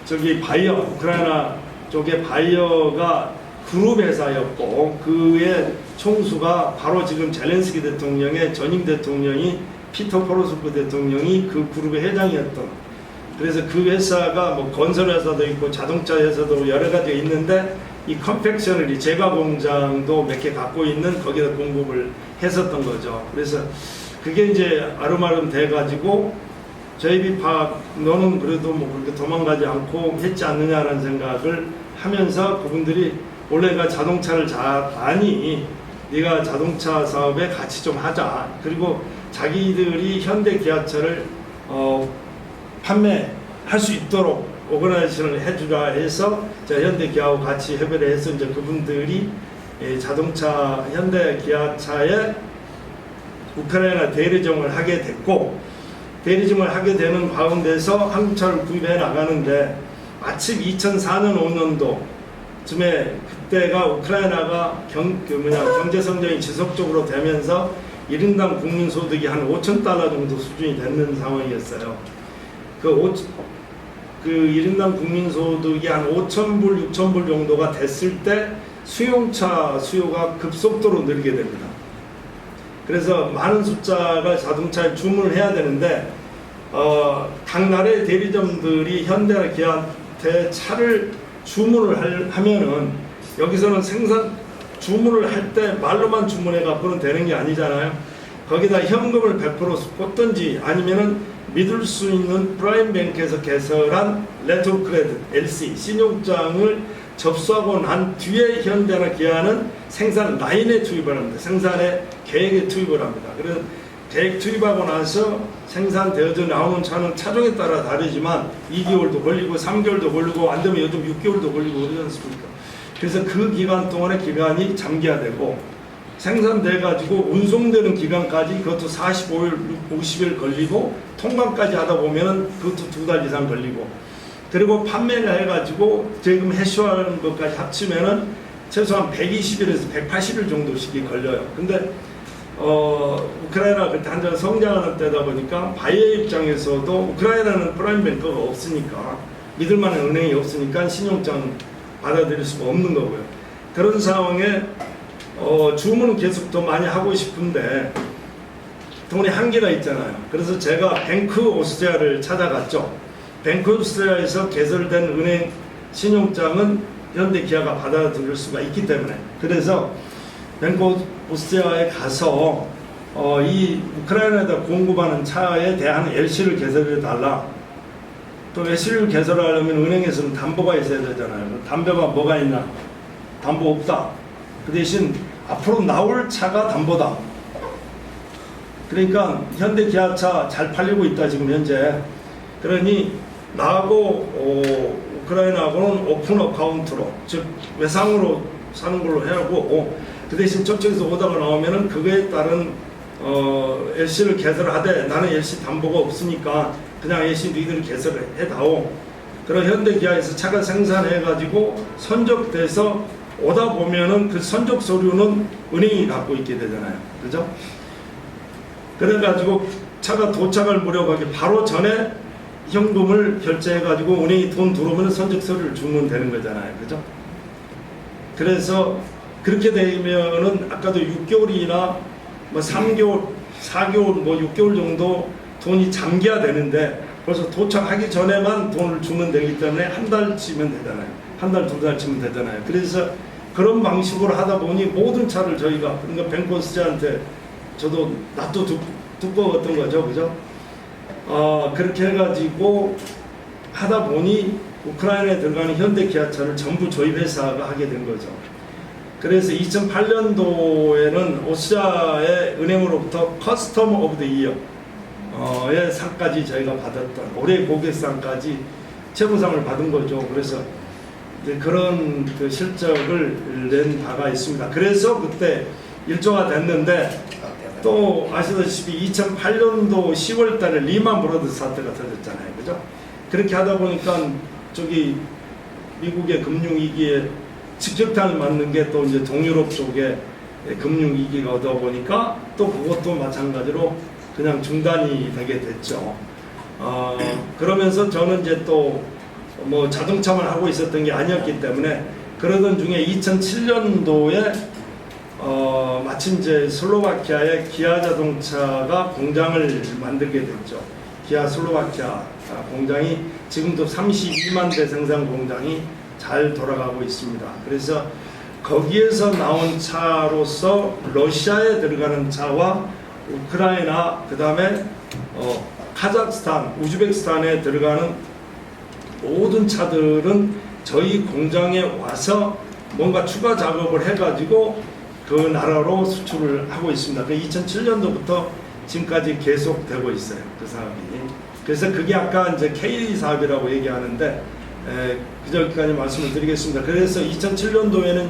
저기 바이어, 우크라이나 쪽의 바이어가 그룹 회사였고, 그의 총수가 바로 지금 젤렌스키 대통령의 전임 대통령이 피터 포로스코 대통령이 그 그룹의 회장이었던. 그래서 그 회사가 뭐 건설 회사도 있고 자동차 회사도 여러 가지가 있는데, 이 컨펙셔너리 제과 공장도 몇 개 갖고 있는 거기다 공급을 했었던 거죠. 그래서 그게 이제 아름아름 돼가지고 JB파 너는 그래도 뭐 그렇게 도망가지 않고 했지 않느냐라는 생각을 하면서, 그분들이 원래 내가 자동차를 잘 아니 네가 자동차 사업에 같이 좀 하자. 그리고 자기들이 현대 기아차를 판매할 수 있도록 오거나이제이션을 해주라 해서 제가 현대 기아하고 같이 협의를 해서 이제 그분들이 자동차 현대 기아차에 우크라이나 대리점을 하게 됐고, 대리점을 하게 되는 가운데서 한국차를 구입해 나가는데, 마침 2004년 5년도쯤에 그때가 우크라이나가 경제 성장이 지속적으로 되면서 1인당 국민소득이 한 5,000달러 정도 수준이 되는 상황이었어요. 그 1인당 국민소득이 한 5,000불, 6,000불 정도가 됐을 때 수용차 수요가 급속도로 늘게 됩니다. 그래서 많은 숫자가 자동차에 주문을 해야 되는데, 각 나라의 대리점들이 현대나 기아한테 차를 주문을 하면은 여기서는 주문을 할 때 말로만 주문해 갖고는 되는 게 아니잖아요. 거기다 현금을 100% 꽂든지 아니면은 믿을 수 있는 프라임뱅크에서 개설한 레터크레딧 LC 신용장을 접수하고 난 뒤에 현대나 기아는 생산 라인에 투입을 합니다. 생산의 계획에 투입을 합니다. 그래서 계획 투입하고 나서 생산되어져 나오는 차는 차종에 따라 다르지만 2개월도 걸리고 3개월도 걸리고 안 되면 요즘 6개월도 걸리고 그러지 않습니까? 그래서 그 기간 동안의 기간이 장기화되고 생산돼 가지고 운송되는 기간까지 그것도 45일, 50일 걸리고 통관까지 하다 보면은 그것도 2달 이상 걸리고 그리고 판매를 해가지고 지금 해쇼하는 것까지 합치면은 최소한 120일에서 180일 정도씩이 걸려요. 근데 우크라이나 그때 한참 성장하는 때다 보니까 바이어 입장에서도 우크라이나는 프라임뱅크가 없으니까 믿을 만한 은행이 없으니까 신용장 받아들일 수가 없는 거고요. 그런 상황에 주문은 계속 더 많이 하고 싶은데 돈이 한계가 있잖아요. 그래서 제가 뱅크 오스트리아를 찾아갔죠. 뱅크 오스트리아에서 개설된 은행 신용장은 현대 기아가 받아들일 수가 있기 때문에 그래서 뱅크 오스트리아에 가서 이 우크라이나에다 공급하는 차에 대한 LC를 개설해 달라. 또 LC를 개설하려면 은행에서는 담보가 있어야 되잖아요. 담보가 뭐가 있나? 담보 없다. 그 대신 앞으로 나올 차가 담보다. 그러니까 현대 기아차 잘 팔리고 있다 지금 현재. 그러니 나하고 우크라이나하고는 오픈 어카운트로 즉 외상으로 사는 걸로 해하고 그 대신 저쪽에서 오다가 나오면은 그거에 따른 LC를 개설하되 나는 LC 담보가 없으니까 그냥 LC 너희들이 개설해 다오. 그런 현대 기아에서 차가 생산해 가지고 선적돼서 오다 보면은 그 선적 서류는 은행이 갖고 있게 되잖아요. 그죠? 그래 가지고 차가 도착할 무렵하기 바로 전에 현금을 결제해 가지고 은행이 돈 들어오면 선적 서류를 주면 되는 거잖아요. 그죠? 그래서 그렇게 되면은 아까도 6개월이나 뭐 3개월, 4개월, 뭐 6개월 정도 돈이 잠겨야 되는데 벌써 도착하기 전에만 돈을 주면 되기 때문에 한 달치면 되잖아요. 한 달, 2달치면 되잖아요. 그래서 그런 방식으로 하다 보니 모든 차를 저희가 그러니까 뱅코스한테 저도 낯도 두꺼웠던 거죠. 그죠? 그렇게 해가지고 하다 보니 우크라이나에 들어가는 현대 기아차를 전부 저희 회사가 하게 된 거죠. 그래서 2008년도에는 오스트리아의 은행으로부터 커스텀 오브 더 이어의 상까지 저희가 받았던 올해 고객상까지 최고상을 받은 거죠. 그래서 이제 그런 그 실적을 낸 바가 있습니다. 그래서 그때 일조가 됐는데 또 아시다시피 2008년도 10월 달에 리만 브러더스 사태가 터졌잖아요. 그죠? 그렇게 하다 보니까 저기 미국의 금융위기에 직격탄을 맞는 게 또 이제 동유럽 쪽에 금융위기가 오다 보니까 또 그것도 마찬가지로 그냥 중단이 되게 됐죠. 그러면서 저는 이제 또 뭐 자동차만 하고 있었던 게 아니었기 때문에 그러던 중에 2007년도에 마침 이제 슬로바키아의 기아 자동차가 공장을 만들게 됐죠. 기아 슬로바키아 공장이 지금도 32만 대 생산 공장이 잘 돌아가고 있습니다. 그래서 거기에서 나온 차로서 러시아에 들어가는 차와 우크라이나 그 다음에 카자흐스탄, 우즈베키스탄에 들어가는 모든 차들은 저희 공장에 와서 뭔가 추가 작업을 해가지고 그 나라로 수출을 하고 있습니다. 2007년도부터 지금까지 계속되고 있어요. 그 사업이. 그래서 그게 아까 이제 K 사업이라고 얘기하는데 그저기까지 말씀을 드리겠습니다. 그래서 2007년도에는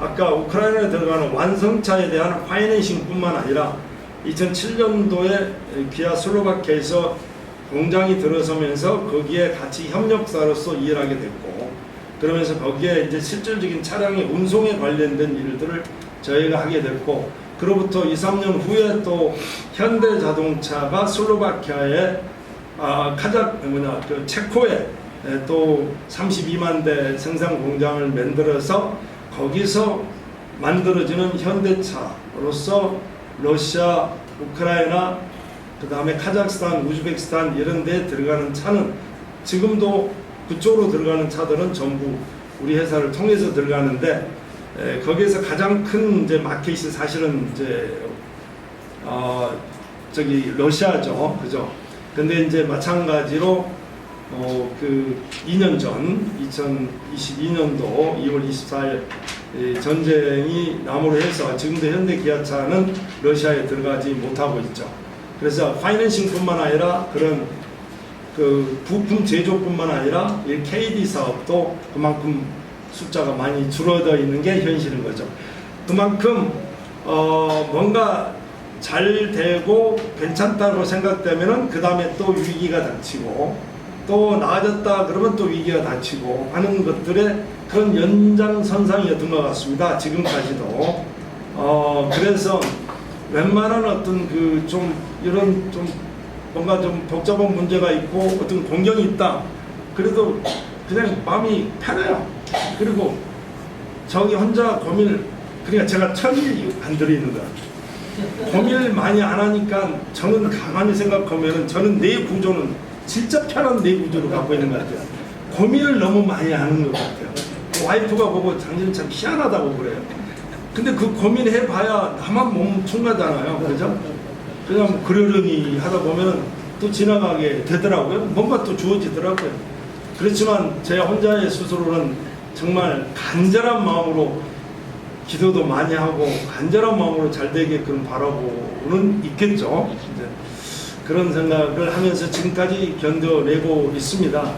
아까 우크라이나에 들어가는 완성차에 대한 파이낸싱뿐만 아니라 2007년도에 기아 슬로바키아에서 공장이 들어서면서 거기에 같이 협력사로서 일을 하게 됐고 그러면서 거기에 이제 실질적인 차량의 운송에 관련된 일들을 저희가 하게 됐고 그로부터 2, 3년 후에 또 현대자동차가 슬로바키아의 체코에 또 32만 대 생산 공장을 만들어서 거기서 만들어지는 현대차로서 러시아, 우크라이나, 그 다음에 카자흐스탄, 우즈베키스탄 이런 데 들어가는 차는 지금도 그쪽으로 들어가는 차들은 전부 우리 회사를 통해서 들어가는데 거기에서 가장 큰 이제 마켓이 사실은 이제 저기 러시아죠, 그죠? 근데 이제 마찬가지로 그 2년 전 2022년도 2월 24일 전쟁이 남으로 해서 지금도 현대 기아차는 러시아에 들어가지 못하고 있죠. 그래서 파이낸싱뿐만 아니라 그런 그 부품 제조뿐만 아니라 이 KD 사업도 그만큼 숫자가 많이 줄어들어 있는 게 현실인 거죠. 그만큼 뭔가 잘 되고 괜찮다고 생각되면은 그 다음에 또 위기가 닥치고 또 나아졌다 그러면 또 위기가 닥치고 하는 것들의 그런 연장선상이었던 것 같습니다. 지금까지도. 그래서 웬만한 어떤 그 좀 이런 좀 뭔가 좀 복잡한 문제가 있고 어떤 공경이 있다. 그래도 그냥 마음이 편해요. 그리고 저기 혼자 고민을, 그러니까 제가 천일이 안 들어있는 거야. 고민을 많이 안 하니까 저는 가만히 생각하면은 저는 내 구조는 진짜 편한 내 구조를 갖고 있는 것 같아요. 고민을 너무 많이 하는 것 같아요. 와이프가 보고 당신은 참 희한하다고 그래요. 근데 그 고민해봐야 나만 멍청하잖아요. 그죠? 그냥 뭐 그러려니 하다 보면 또 지나가게 되더라고요. 뭔가 또 주어지더라고요. 그렇지만 제 혼자의 스스로는 정말 간절한 마음으로 기도도 많이 하고 간절한 마음으로 잘 되게끔 바라보는 있겠죠. 이제 그런 생각을 하면서 지금까지 견뎌내고 있습니다.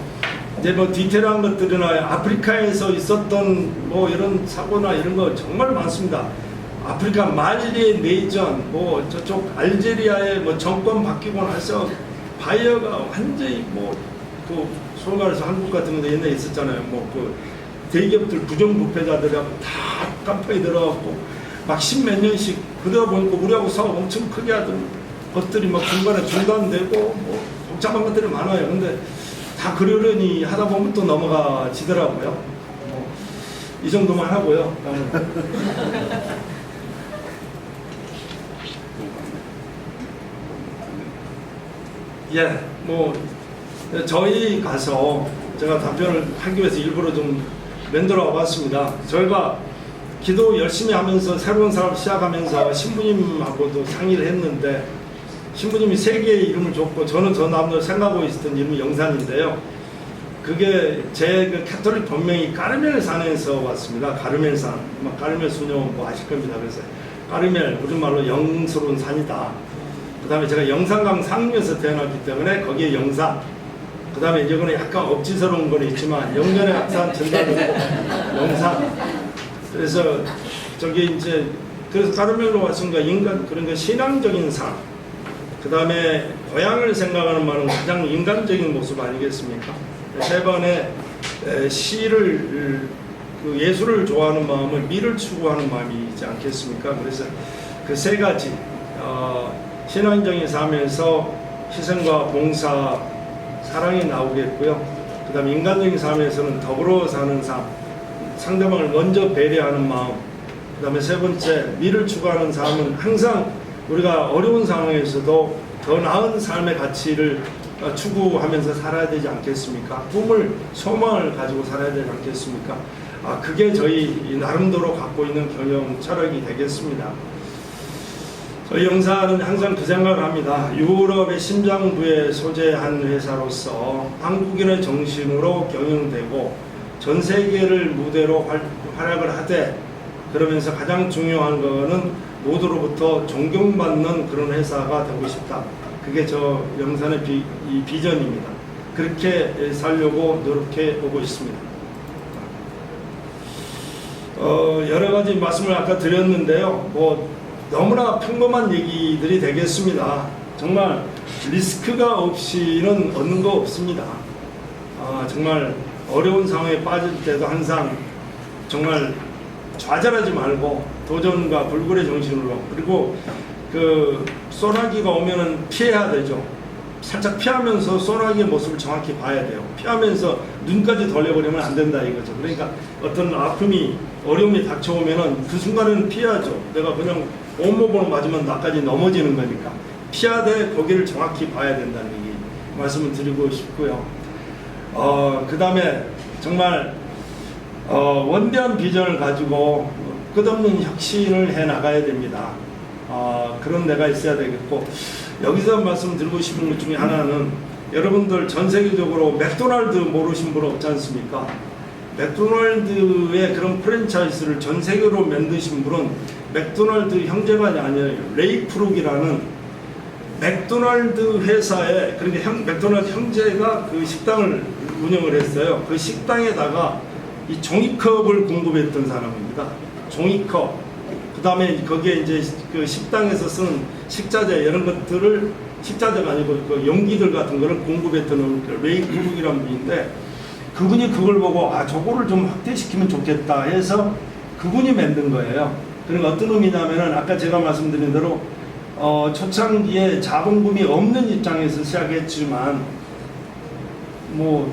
이제 뭐 디테일한 것들이나 아프리카에서 있었던 뭐 이런 사고나 이런 거 정말 많습니다. 아프리카 말리의 내전, 뭐 저쪽 알제리아의 뭐 정권 바뀌고 나서 바이어가 완전히 뭐 그 소위 말해서 한국 같은 데 옛날에 있었잖아요. 뭐 그 대기업들 부정부패자들하고 다 깜빡이 들어갔고 막 십몇 년씩 그러다 보니까 우리하고 사업 엄청 크게 하던 것들이 막 중간에 중단되고 뭐 복잡한 것들이 많아요. 근데 다 그러려니 하다 보면 또 넘어가지더라고요. 이 정도만 하고요. 예, 뭐 저희 가서 제가 답변을 하기 위해서 일부러 좀 만들어 봤습니다. 저희가 기도 열심히 하면서 새로운 사업 시작하면서 신부님하고도 상의를 했는데 신부님이 세 개의 이름을 줬고 저는 저 나름대로 생각하고 있었던 이름이 영산인데요. 그게 제 그 카톨릭 본명이 까르멜산에서 왔습니다. 까르멜산, 까르멜 수녀 뭐 아실 겁니다. 그래서 까르멜 우리말로 영스러운 산이다. 그 다음에 제가 영산강 상류에서 태어났기 때문에 거기에 영산. 그 다음에 이거는 약간 억지스러운 건 있지만 영년의 합산 전달되고 영산. 그래서 저기 이제 그래서 까르멜로 왔으니까 인간 그런 거 신앙적인 삶. 그 다음에 고향을 생각하는 말은 가장 인간적인 모습 아니겠습니까? 세 번에 시를 그 예술을 좋아하는 마음은 미를 추구하는 마음이지 않겠습니까? 그래서 그 세 가지 신앙적인 삶에서 희생과 봉사, 사랑이 나오겠고요. 그 다음에 인간적인 삶에서는 더불어 사는 삶, 상대방을 먼저 배려하는 마음. 그 다음에 세 번째 미를 추구하는 삶은 항상 우리가 어려운 상황에서도 더 나은 삶의 가치를 추구하면서 살아야 되지 않겠습니까? 꿈을, 소망을 가지고 살아야 되지 않겠습니까? 그게 저희 나름대로 갖고 있는 경영 철학이 되겠습니다. 저희 영사는 항상 그 생각을 합니다. 유럽의 심장부에 소재한 회사로서 한국인의 정신으로 경영되고 전 세계를 무대로 활약을 하되 그러면서 가장 중요한 거는 모두로부터 존경받는 그런 회사가 되고 싶다. 그게 저 영산의 비전입니다. 그렇게 살려고 노력해 오고 있습니다. 여러 가지 말씀을 아까 드렸는데요. 너무나 평범한 얘기들이 되겠습니다. 정말 리스크가 없이는 얻는 거 없습니다. 정말 어려운 상황에 빠질 때도 항상 정말 좌절하지 말고 도전과 불굴의 정신으로, 그리고 그 소나기가 오면은 피해야 되죠. 살짝 피하면서 소나기의 모습을 정확히 봐야 돼요. 피하면서 눈까지 돌려버리면 안 된다 이거죠. 그러니까 어떤 아픔이, 어려움이 닥쳐오면은 그 순간에는 피해야죠. 내가 그냥 온몸으로 맞으면 나까지 넘어지는 거니까 피하되 거기를 정확히 봐야 된다는 얘기 말씀을 드리고 싶고요. 그 다음에 정말 원대한 비전을 가지고 끝없는 혁신을 해 나가야 됩니다. 그런 데가 있어야 되겠고, 여기서 말씀드리고 싶은 것 중에 하나는, 여러분들 전 세계적으로 맥도날드 모르신 분 없지 않습니까? 맥도날드의 그런 프랜차이즈를 전 세계로 만드신 분은 맥도날드 형제가 아니라 레이 크룩이라는 맥도날드 회사에, 그러니까 맥도날드 형제가 그 식당을 운영을 했어요. 그 식당에다가 이 종이컵을 공급했던 사람입니다. 종이컵. 그 다음에 거기에 이제 그 식당에서 쓰는 식자재 이런 것들을, 식자재가 아니고 그 용기들 같은 거를 공급했던 레이 크룩이라는 분인데, 그분이 그걸 보고 저거를 좀 확대시키면 좋겠다 해서 그분이 만든 거예요. 그러니까 어떤 의미냐면은 아까 제가 말씀드린 대로 초창기에 자본금이 없는 입장에서 시작했지만 뭐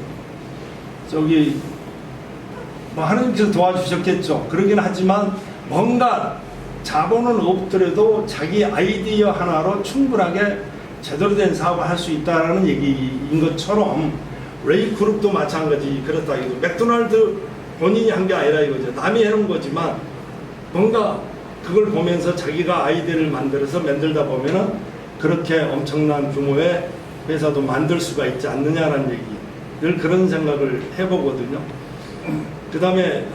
하나님께서 도와주셨겠죠. 그러긴 하지만 뭔가 자본은 없더라도 자기 아이디어 하나로 충분하게 제대로 된 사업을 할 수 있다라는 얘기인 것처럼 레이 그룹도 마찬가지 그렇다. 이거 맥도날드 본인이 한 게 아니라 이거죠. 남이 해놓은 거지만 뭔가 그걸 보면서 자기가 아이디어를 만들다 보면은 그렇게 엄청난 규모의 회사도 만들 수가 있지 않느냐라는 얘기. 늘 그런 생각을 해보거든요. 그 다음에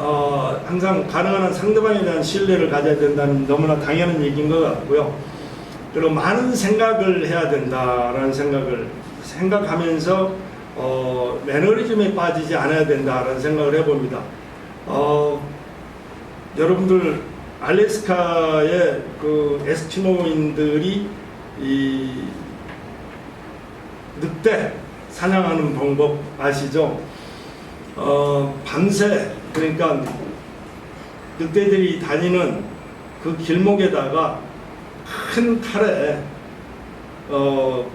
항상 가능한 한 상대방에 대한 신뢰를 가져야 된다는 너무나 당연한 얘기인 것 같고요. 그리고 많은 생각을 해야 된다라는 생각을 생각하면서 매너리즘에 빠지지 않아야 된다라는 생각을 해봅니다. 여러분들 알래스카의 그 에스키모인들이 이 늑대 사냥하는 방법 아시죠? 밤새, 그러니까 늑대들이 다니는 그 길목에다가 큰 칼에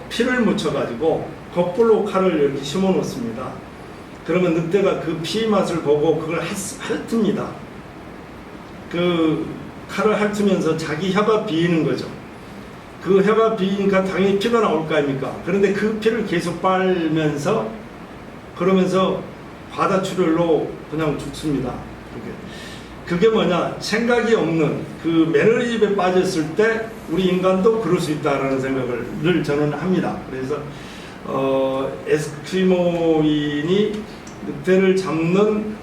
피를 묻혀가지고 거꾸로 칼을 이렇게 심어 놓습니다. 그러면 늑대가 그 피 맛을 보고 그걸 핥습니다. 그 칼을 핥으면서 자기 혀가 비이는 거죠. 그 혀가 비이니까 당연히 피가 나올 거 아닙니까? 그런데 그 피를 계속 빨면서 그러면서 과다출혈로 그냥 죽습니다. 그게 뭐냐? 생각이 없는 그 매너리즘에 빠졌을 때 우리 인간도 그럴 수 있다라는 생각을 늘 저는 합니다. 그래서 에스키모인이 늑대를 잡는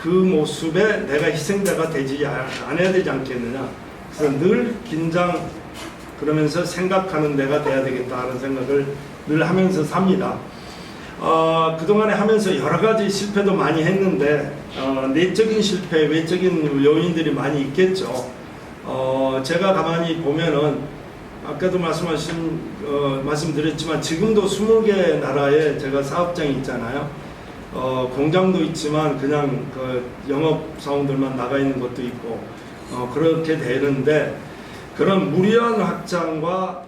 그 모습에 내가 희생자가 되지 않아야 되지 않겠느냐. 그래서 늘 긴장, 그러면서 생각하는 내가 돼야 되겠다는 생각을 늘 하면서 삽니다. 그동안에 하면서 여러 가지 실패도 많이 했는데 내적인 실패, 외적인 요인들이 많이 있겠죠. 제가 가만히 보면은 아까도 말씀드렸지만 지금도 20개 나라에 제가 사업장이 있잖아요. 공장도 있지만 그냥 그 영업사원들만 나가 있는 것도 있고 그렇게 되는데, 그런 무리한 확장과